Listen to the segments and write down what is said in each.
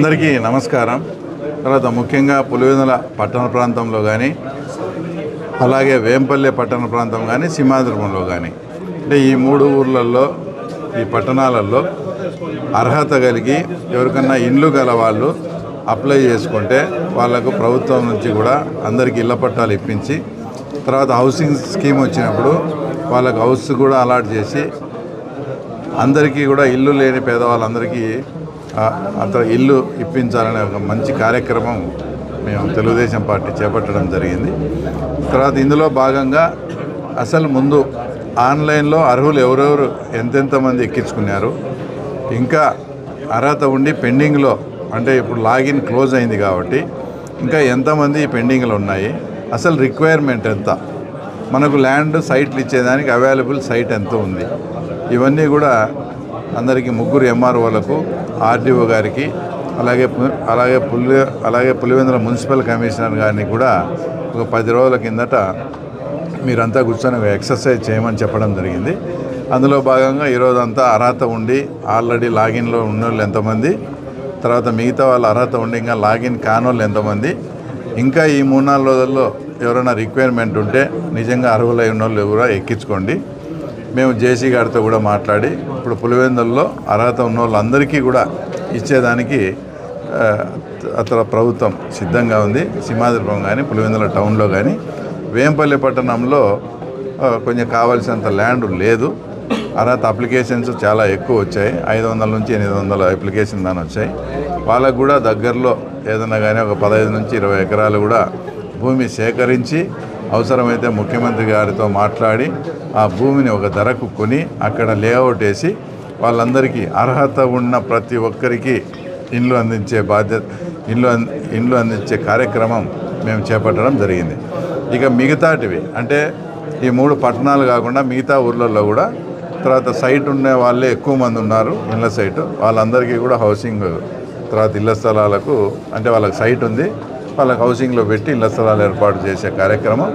అందరికీ నమస్కారం. తర్వాత ముఖ్యంగా పులివెందుల పట్టణ ప్రాంతంలో కానీ, అలాగే వేంపల్లె పట్టణ ప్రాంతం కానీ, సింహాద్రిపురంలో కానీ, అంటే ఈ 3 ఊర్లలో, ఈ పట్టణాలలో అర్హత కలిగి ఎవరికన్నా ఇండ్లు గల వాళ్ళు అప్లై చేసుకుంటే వాళ్ళకు ప్రభుత్వం నుంచి కూడా అందరికీ ఇళ్ల పట్టాలు ఇప్పించి, తర్వాత హౌసింగ్ స్కీమ్ వచ్చినప్పుడు వాళ్ళకు హౌస్ కూడా అలాట్ చేసి, అందరికీ కూడా ఇల్లు లేని పేదవాళ్ళందరికీ అంత ఇల్లు ఇప్పించాలనే ఒక మంచి కార్యక్రమం మేము తెలుగుదేశం పార్టీ చేపట్టడం జరిగింది. తర్వాత ఇందులో భాగంగా అసలు ముందు ఆన్లైన్లో అర్హులు ఎవరెవరు ఎంతెంతమంది ఎక్కించుకున్నారు, ఇంకా అర్హత ఉండి పెండింగ్లో, అంటే ఇప్పుడు లాగిన్ క్లోజ్ అయింది కాబట్టి ఇంకా ఎంతమంది పెండింగ్లో ఉన్నాయి, అసలు రిక్వైర్మెంట్ ఎంత, మనకు ల్యాండ్ సైట్లు ఇచ్చేదానికి అవైలబుల్ సైట్ ఎంత ఉంది, ఇవన్నీ కూడా అందరికీ 3 ఎంఆర్ఓలకు, ఆర్డీఓ గారికి, అలాగే పులివెందుల మున్సిపల్ కమిషనర్ గారిని కూడా ఒక 10 రోజుల కిందట మీరంతా కూర్చొని ఎక్సర్సైజ్ చేయమని చెప్పడం జరిగింది. అందులో భాగంగా ఈరోజంతా అర్హత ఉండి ఆల్రెడీ లాగిన్లో ఉన్నోళ్ళు ఎంతమంది, తర్వాత మిగతా వాళ్ళ అర్హత ఉండి ఇంకా లాగిన్ కానోళ్ళు ఎంతమంది, ఇంకా ఈ 3-4 రోజుల్లో ఎవరైనా రిక్వైర్మెంట్ ఉంటే నిజంగా అర్హులై ఉన్నోళ్ళు కూడా ఎక్కించుకోండి. మేము జేసీ గారితో కూడా మాట్లాడి ఇప్పుడు పులివెందుల్లో అర్హత ఉన్న వాళ్ళందరికీ కూడా ఇచ్చేదానికి అతను ప్రభుత్వం సిద్ధంగా ఉంది. సింహాద్రిపురం కానీ, పులివెందుల టౌన్లో కానీ, వేంపల్లి పట్టణంలో కొంచెం కావాల్సినంత ల్యాండ్ లేదు. అర్హత అప్లికేషన్స్ చాలా ఎక్కువ వచ్చాయి, 500 నుంచి 800 అప్లికేషన్ దాని వచ్చాయి. వాళ్ళకు కూడా దగ్గరలో ఏదైనా కానీ ఒక 15 నుంచి 20 ఎకరాలు కూడా భూమి సేకరించి అవసరమైతే ముఖ్యమంత్రి గారితో మాట్లాడి ఆ భూమిని ఒక ధరకు కొని అక్కడ లేఅవుట్ వేసి వాళ్ళందరికీ అర్హత ఉన్న ప్రతి ఒక్కరికి ఇండ్లు అందించే బాధ్యత, ఇండ్లు అందించే కార్యక్రమం మేము చేపట్టడం జరిగింది. ఇక మిగతాటివి అంటే ఈ 3 పట్టణాలు కాకుండా మిగతా ఊర్లలో కూడా తర్వాత సైట్ ఉండే వాళ్ళే ఎక్కువ మంది ఉన్నారు, ఇళ్ళ సైటు, వాళ్ళందరికీ కూడా హౌసింగ్, తర్వాత ఇళ్ల స్థలాలకు, అంటే వాళ్ళకి సైట్ ఉంది, వాళ్ళకి హౌసింగ్లో పెట్టి ఇళ్ల స్థలాలు ఏర్పాటు చేసే కార్యక్రమం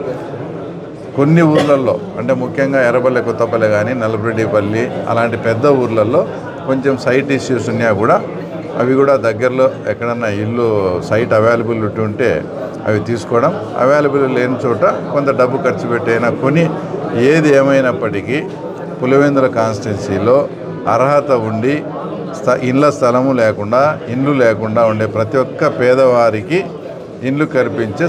కొన్ని ఊర్లలో, అంటే ముఖ్యంగా ఎర్రపల్లె, కొత్తపల్లె కానీ, నల్లబరెడ్డిపల్లి అలాంటి పెద్ద ఊర్లలో కొంచెం సైట్ ఇష్యూస్ ఉన్నా కూడా అవి కూడా దగ్గరలో ఎక్కడన్నా ఇల్లు సైట్ అవైలబిలిటీ ఉంటే అవి తీసుకోవడం, అవైలబుల్ లేని చోట కొంత డబ్బు ఖర్చు పెట్టైనా కొని, ఏది ఏమైనప్పటికీ పులివెందుల కాన్స్టిట్యున్సీలో అర్హత ఉండి ఇళ్ళ స్థలము లేకుండా, ఇండ్లు లేకుండా ఉండే ప్రతి ఒక్క పేదవారికి ఇండ్లు కల్పించే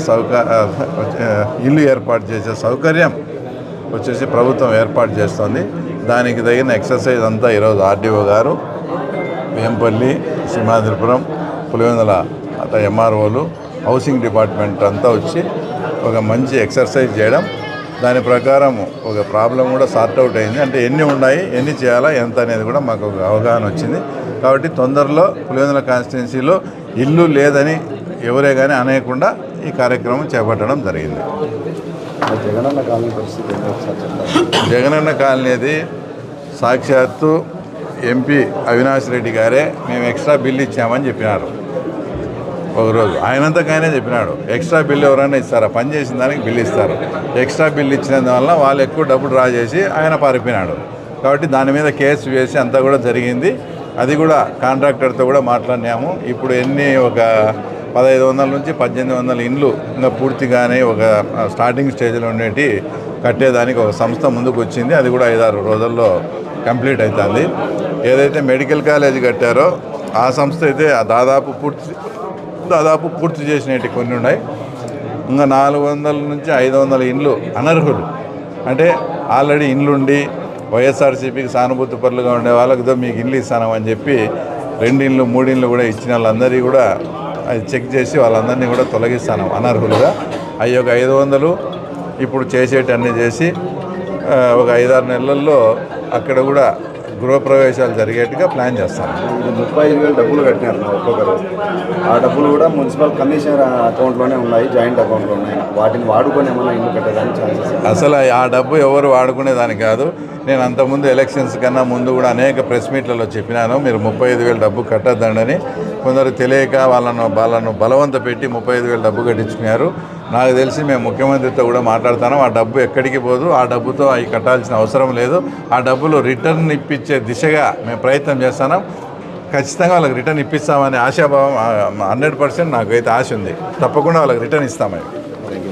ఇల్లు ఏర్పాటు చేసే సౌకర్యం వచ్చేసి ప్రభుత్వం ఏర్పాటు చేస్తుంది. దానికి తగిన ఎక్సర్సైజ్ అంతా ఈరోజు ఆర్డీఓ గారు, వేంపల్లి, సింహాద్రిపురం, పులివెందుల ఎంఆర్ఓలు, హౌసింగ్ డిపార్ట్మెంట్ అంతా వచ్చి ఒక మంచి ఎక్సర్సైజ్ చేయడం, దాని ప్రకారం ఒక ప్రాబ్లం కూడా సార్ట్అవుట్ అయింది. అంటే ఎన్ని ఉన్నాయి, ఎన్ని చేయాలా, ఎంత అనేది కూడా మాకు ఒక అవగాహన వచ్చింది. కాబట్టి తొందరలో పులివెందుల కాన్స్టిట్యున్సీలో ఇల్లు లేదని ఎవరే కానీ అనేయకుండా ఈ కార్యక్రమం చేపట్టడం జరిగింది. జగనన్న కాలనీది సాక్షాత్తు ఎంపీ అవినాష్ రెడ్డి గారే మేము ఎక్స్ట్రా బిల్లు ఇచ్చామని చెప్పినారు. ఒకరోజు ఆయనంతకైనా చెప్పినాడు, ఎక్స్ట్రా బిల్లు ఎవరైనా ఇస్తారా, పని చేసిన దానికి బిల్లు ఇస్తారు, ఎక్స్ట్రా బిల్లు ఇచ్చినందువల్ల వాళ్ళు ఎక్కువ డబ్బు డ్రా చేసి ఆయన పారిపోయినాడు. కాబట్టి దాని మీద కేసు వేసి అంతా కూడా జరిగింది. అది కూడా కాంట్రాక్టర్తో కూడా మాట్లాడినాము. ఇప్పుడు ఒక 1500 నుంచి 1800 ఇండ్లు ఇంకా పూర్తిగానే ఒక స్టార్టింగ్ స్టేజ్లో ఉండేటి కట్టేదానికి ఒక సంస్థ ముందుకు వచ్చింది. అది కూడా 5-6 రోజుల్లో కంప్లీట్ అవుతుంది. ఏదైతే మెడికల్ కాలేజ్ కట్టారో ఆ సంస్థ అయితే దాదాపు పూర్తి చేసినవి కొన్ని ఉన్నాయి. ఇంకా 400 నుంచి 500 ఇండ్లు అనర్హులు, అంటే ఆల్రెడీ ఇండ్లుండి వైఎస్ఆర్సీపీకి సానుభూతి పరులుగా ఉండే వాళ్ళకి మీకు ఇండ్లు ఇస్తానని చెప్పి 2 ఇండ్లు 3 ఇండ్లు కూడా ఇచ్చిన వాళ్ళందరినీ కూడా అది చెక్ చేసి వాళ్ళందరినీ కూడా తొలగిస్తాను అనర్హులుగా. అవి ఒక 500 ఇప్పుడు చేసేటి అన్నీ చేసి ఒక 5-6 నెలల్లో అక్కడ కూడా గృహప్రవేశాలు జరిగేట్టుగా ప్లాన్ చేస్తాను. 35,000 డబ్బులు కట్టినారు ఒక్కొక్కరు. ఆ డబ్బులు కూడా మున్సిపల్ కమిషనర్ అకౌంట్లోనే ఉన్నాయి, జాయింట్ అకౌంట్లో ఉన్నాయి. వాటిని వాడుకొని ఏమైనా ఇల్లు కట్టేదానికి ఛాన్సెస్? అసలు ఆ డబ్బు ఎవరు వాడుకునేదాని కాదు. నేను అంతకుముందు ఎలక్షన్స్ కన్నా ముందు కూడా అనేక ప్రెస్ మీట్లలో చెప్పినాను, మీరు 35,000 డబ్బు కట్టద్దండని. కొందరు తెలియక వాళ్ళను బలవంత పెట్టి 35,000 డబ్బు కట్టించుకున్నారు. నాకు తెలిసి మేము ముఖ్యమంత్రితో కూడా మాట్లాడతాను, ఆ డబ్బు ఎక్కడికి పోదు, ఆ డబ్బుతో అవి కట్టాల్సిన అవసరం లేదు. ఆ డబ్బులు రిటర్న్ ఇప్పించే దిశగా మేము ప్రయత్నం చేస్తున్నాం. ఖచ్చితంగా వాళ్ళకి రిటర్న్ ఇప్పిస్తామనే ఆశాభావం 100% నాకైతే ఆశ ఉంది. తప్పకుండా వాళ్ళకి రిటర్న్ ఇస్తామని.